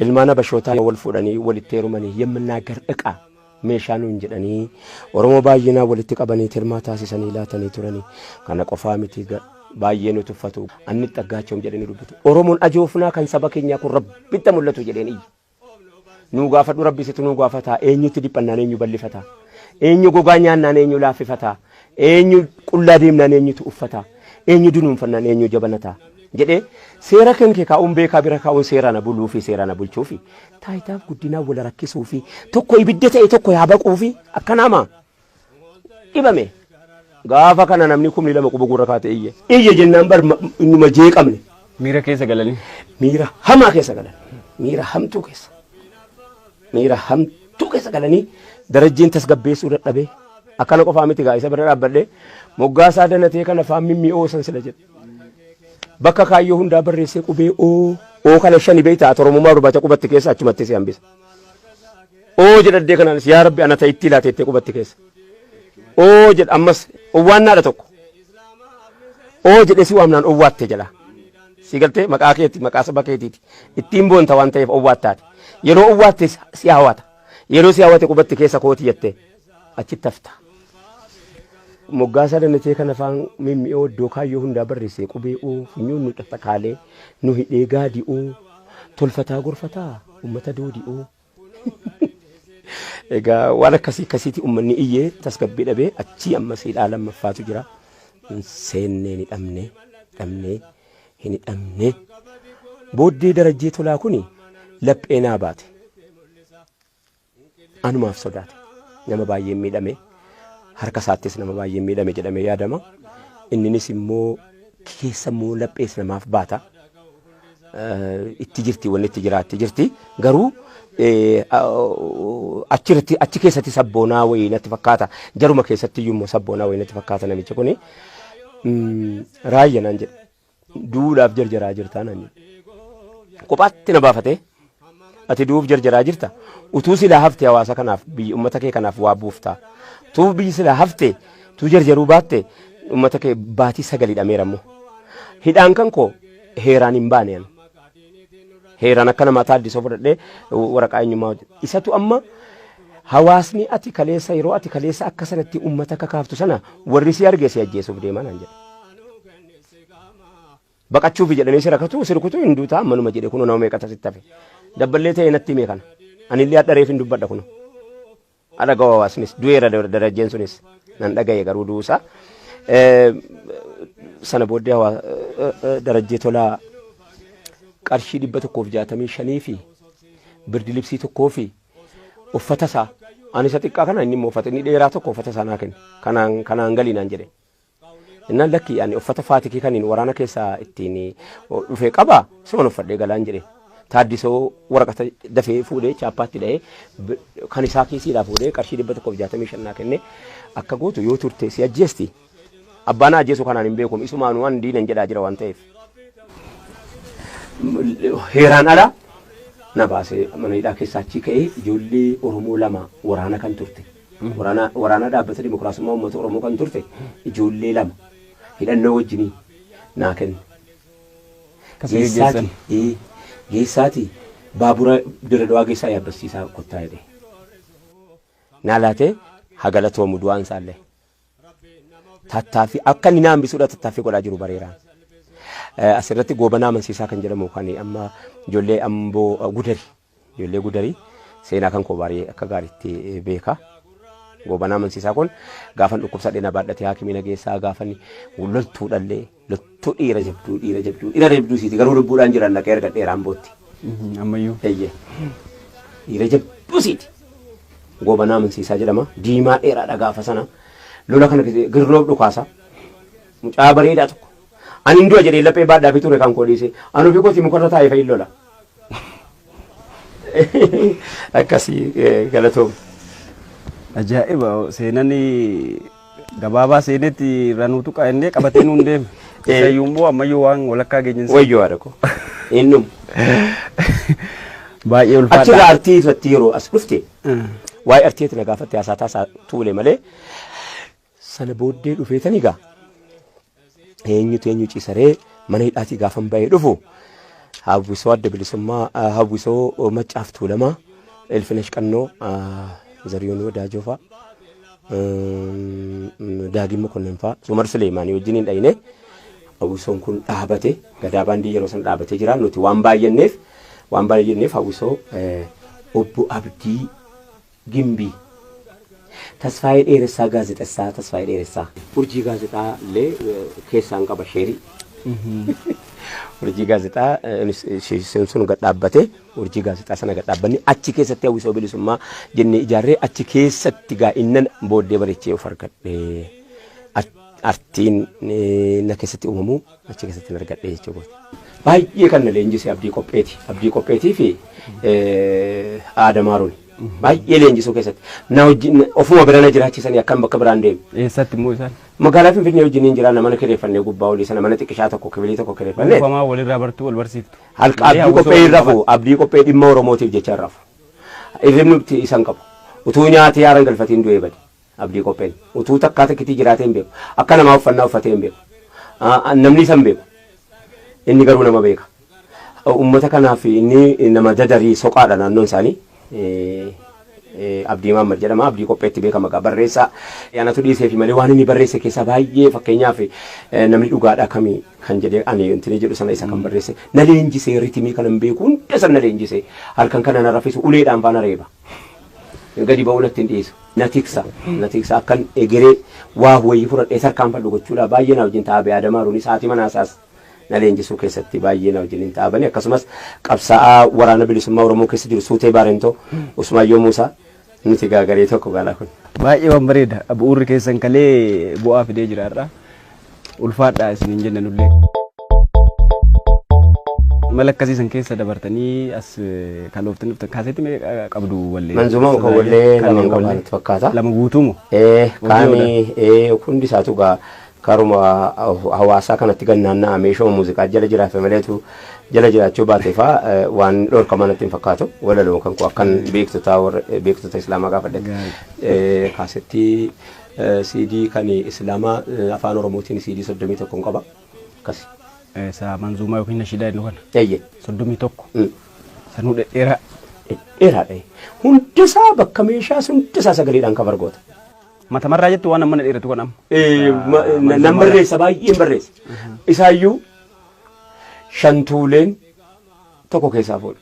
ilmaana bashootaa wal fuudhanii walitti heerumanii yemmanaaggar dhiqa meeshaan hin jedhanii Oromoo baay'inaa walitti qabanii tirmaa taasisanii laatanii turanii kana qofaa miti baay'ee nuti uffatu anni xaggaachoom jedhanii dubbatu Oromoon ajoofnaa kan saba keenyaa kun rabbitti mul'atu jedheen nu gaafadhu rabbisitu nu gaafata eenyutti dhiphannaan eenyu bal'ifata eenyu gogaa nyaannaan eenyu laaffifata eenyu qullaa deemnaan eenyutu uffata eenyu dunuunfannaan eenyu jabanata jedhee seera kan kee kaa'uun beekaa bira kaa'uun seera na buluu fi seera na bulchuu fi taayitaaf guddinaa wal rakkisuu fi tokko ibidda ta'e tokko yaabaquu fi akkanaama dhibame gaafa kana namni kumni lama quba gurra kaate iyye jennaan bar innuma jeeqamne miira keessa galanii miira hamaa keessa galan miira hamtuu keessa galanii darajjiin tasgabbeessuu dadhabee akkana qofaa miti gaa isa bira dhaabbadhee moggaa isaa danatee kana faan mimmi'oosan sila jedhe bakka kaayyoo hundaa barreessee qubee oo kana shani beeytaa Oromummaa dubbata qubatti keessa achumatti si hambisa oo jedhaddee kanaanis yaa rabbi ana ta'itti laateettee qubatti keessa oo jedha ammas owwaannaadha tokko oo jedhee si waamnaan owwaatte jedha si galtee maqaa keetti maqaa saba keetiiti ittiin boonta waan ta'eef owwaattaati yeroo owwaatte si hawwata yeroo si hawwate qubatti keessa kooti jettee achitti hafta moggaasa danatee kana faan mimmi'oo iddoo kaayyoo hundaa barreessee qubee oo funyuun nu xaxaqaalee nu hidhee gaadii oo tolfataa gorfataa ummata doodii oo egaa waan akkasiiti ummanni iyyee tasgabbii dhabee achii ammas hidhaa lammaffaatu jira seennee ni dhabnee hin hidhamne booddee darajjee tolaa kuni laphee naa baate anumaaf sodaate nama baay'ee miidhame harka isaattis nama baay'ee miidhame jedhamee yaadama inninis immoo keessa immoo laphees namaaf baata itti jirti wanni itti jiraatti jirti garuu achi keessatti sabboonaa wayii natti fakkaata jaruma keessatti iyyuu immoo sabboonaa wayii natti fakkaata namichi kuni Raayyaa naan jedhe duudhaaf jarjaraa jirtaa naan jedhe kophaatti na baafatee ati duuf jarjaraa jirta utuu silaa haftee hawaasa kanaaf biyya ummata kee kanaaf waa buuftaa tuu biyyi silaa haftee tuu jarjaruu baatte ummata kee baatii sagalii dhameerammoo hidhaan kan koo heeraan hin baane heeraan akka namaa taaddisoo fudhadhee waraqaa eenyummaa isatu amma hawaasni ati kaleessa yeroo ati kaleessa akka sanatti ummata kakaaftu sana warri si argee si ajjeesuuf deeman an jedhe baqachuuf jedhanii si rakkatu sirkutu hin duutaa manuma jedhe kunoo nama meeqata sitti hafe dabballee ta'e natti himee kana anillee hadhareef hin dubbadha kunoo adagawa hawaasnis du'eera darajjeen sunis nan dhagaye garuu duusaa sana booddee darajjee tolaa qarshii 165 fi birdi libsii tokkoo fi uffata isaa ani isa xiqqaa kana inni immoo uffata inni dheeraa tokko uffata isaa naa kenne kanaan galii naan jedhe innaan lakki ani uffata faatikii kaniin waraana keessaa ittiin dhufee qaba siman uffadhee galaan jedhe taaddisoo waraqata dafee fuudhee chaappaatti dha'ee kan isaa kiisiidhaa fuudhee qarshii 165 naa kenne akka gootu yoo turte si ajjeesti abbaan ajjeesu kanaan hin beekum isumaan waan diinan jedhaa jira waan ta'eef heeraan ala na baasee mana hidhaa keessaa achi ka'ee ijoollee Oromoo lama waraana kan turte waraana dhaabbata dimokiraasummaa uummata Oromoo kan turte ijoollee lama hidhannoo wajjinii naa kenne geessaati baabura Dirredawaa geessaa yaabbachiisaa kottaa jedhe naa laatee hagalatoomu du'aan isaallee tattaaffii akka inni na hambisuudha tattaaffii godhaa jiru bareeraan asirratti goobanaa amansiisaa kan jedhamu kan amma ijoollee amboo ijoollee gudarii seenaa kan koo baay'ee akka gaariitti beeka goobanaa amansiisaa kun gaafan dhukkubsadhee na baadhatee haakimina geessaa gaafan loltuudhallee loltuu dhiira jabduu siiti garuu lubbuudhaan jiran dhaqee erga dheeraan bootti ammayyuu dhiira jabduu siiti goobanaa amansiisaa jedhama diimaa dheeraadha gaafa sana lola kana girnoof dhukaasa mucaa bareedaa tokko ani ndua jedhee laphee baadhaa fi ture kan koodhiise anu fi kooti mukarra taa'ee fa'i lola akkasii galatoom ajaa'iba seenani gabaabaa seenetti ranuutu qaa'ennee qabatee nuun deeme sayyummoo ammayyuu waan walakkaa geenyinsa wayyoo adako innum baay'ee ulfaadha achirraa artii irratti yeroo as dhufte waa'ee artiitti na gaafatte haasaataa tuule malee sana booddee dhufeetanii gaa eenyu ciisaree mana hidhaatii gaafan bahee dhufu hawwisoo adda bilisummaa hawwisoo maccaaftuu lama elfinesh qannoo zariyoon wadaajoo fa'a daagimmo kunneen fa'a Sumar Suleemaanii wajjiniin dhayine hawwisoon kun dhaabate gadaa baandii yeroo san dhaabatee jira nuti waan baay'enneef hawwisoo obbo Abdii Gimbii Tasfaayee Dheeressaa gaazexessaa Tasfaayee Dheeressaa urjii gaazexaa illee keessaan qaba sheerii urjii gaazexaa sun gad dhaabbate urjii gaazexaa sana gad dhaabbanni achi keessatti hawwisoo bilisummaa jennee ijaarree achi keessatti gaa innan booddee bareechee of argadhe artiin na keessatti uumamu achi keessatti argadhe jechuudha. Baay'ee kan na leenjise Abdii Qopheetii fi Aadamaaruun baay'ee leenjisuu keessatti na wajjin ofuma bira na jiraachisanii akkam bakka biraan deemu. Eessatti immoo isaan? Magaalaa Finfinnee wajjin jiraanna mana kireeffannee gubbaa olii sana mana xiqqishaa tokko kibilii tokko kireeffannee. Uufamaa walirraa bartuu wal barsiiftu. Halqa Abdii Qophee irrafu Abdii Qophee dhimma Oromootiif jecha irrafu. Irrimni isan qabu. Utuu nyaatee haaran galfatiin du'ee bade Abdii Qopheen utuu takkaa takkitii jiraatee hin beeku akka namaa uffannaa uffatee hin beeku namni isan beeku inni garuu nama beeka. Uummata kanaaf inni nama dadarii soqaadha naannoon isaanii. Abdii Maamad jedhama Abdii Qopheetti beekama gaa barreessaa yaanatu dhiisee fi malee waan inni barreesse keessaa baay'ee fakkeenyaaf namni dhugaadhaa kamii kan jedhee ani intini jedhu sana isa kan barreesse na leenjisee ritimii kan hin beeku hunda sana na leenjisee halkan kana na raffisu uleedhaan faana reeba gadi ba'uu natti hin dhiisu na tiksa akkan egeree waa wayii fudhadhee sarkaan fadhu gochuudha baay'ee na wajjin taa'aa Aadamaaruunis haati manaasaas na leenjisuu keessatti baay'ee na wajjin taa'abanii akkasumas qabsaa'aa waraana bilisummaa Oromoo keessa jiru Suutee Baarentoo Usmaayyoo Muusaa nuti gaagaree tokko gaalaa kun. Baay'ee waan bareeda bu'uurri keessan kalee bu'aa fidee jiraarra ulfaadhaa isiniin jenna nullee. Mala akkasiisan keessa dabartanii as kalooftanii dhuftan kaaseetti mee qabdu wallee? Manzuma muka wallee lama qabaatti fakkaata. Lama guutuumo? Kaanii hundi isaatu gaa karuma hawaasaa kanatti gannaannaa meeshoo muuziqaa jala jiraafe maleetu jala jiraachuu baatee faa waan dhorkamaa natti hin fakkaatu walaloo kan akkan beektota islaamaa gaafadhe kaasettii CD kan islaamaa afaan oromootiin CD 31 qaba akkasi. Sa manzumaa yookiin nashidaa inni kana. Eeyyee. 31. Sanuu dheeraa. Dheeraadha. Hundisaa bakka meeshaa hundisaa sagaleedhaan kan bargoota. Mata marraa jettu waan amma na dheeratu kan amma. Nan barreessa baay'een barreessa. Isaayyuu shantuuleen tokko keessaa fuudha.